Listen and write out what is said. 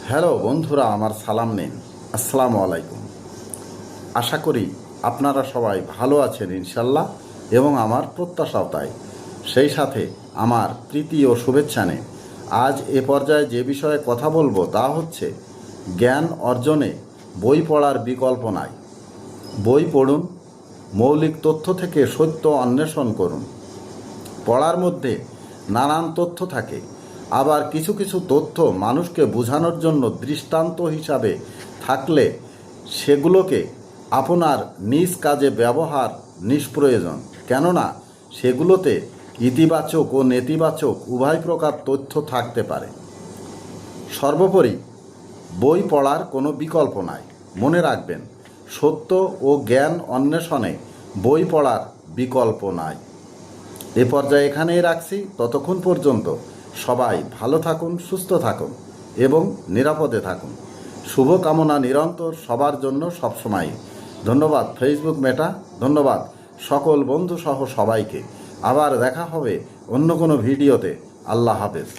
Hello বন্ধুরা, আমার সালাম নিন। আসসালামু আলাইকুম। আশা করি আপনারা সবাই ভালো আছেন ইনশাল্লাহ, এবং আমার প্রত্যাশাও তাই। সেই সাথে আমার প্রীতি ও শুভেচ্ছা নিন। আজ এ পর্যায়ে যে বিষয়ে কথা বলবো তা হচ্ছে জ্ঞান অর্জনে বই পড়ার বিকল্প নাই। বই পড়ুন, মৌলিক তথ্য থেকে সত্য অন্বেষণ করুন। পড়ার মধ্যে নানান তথ্য থাকে, আবার কিছু কিছু তথ্য মানুষকে বোঝানোর জন্য দৃষ্টান্ত হিসাবে থাকলে সেগুলোকে আপনার নিজ কাজে ব্যবহার নিষ্প্রয়োজন, কেননা সেগুলোতে ইতিবাচক ও নেতিবাচক উভয় প্রকার তথ্য থাকতে পারে। সর্বোপরি বই পড়ার কোনো বিকল্প নাই। মনে রাখবেন, সত্য ও জ্ঞান অন্বেষণে বই পড়ার বিকল্প নাই। এ পর্যায়ে এখানেই রাখছি। ততক্ষণ পর্যন্ত সবাই ভালো থাকুন, সুস্থ থাকুন এবং নিরাপদে থাকুন। শুভকামনা নিরন্তর সবার জন্য সবসময়। ধন্যবাদ ফেসবুক মেটা, ধন্যবাদ সকল বন্ধু সহ সবাইকে। আবার দেখা হবে অন্য কোনো ভিডিওতে। আল্লাহ হাফেজ।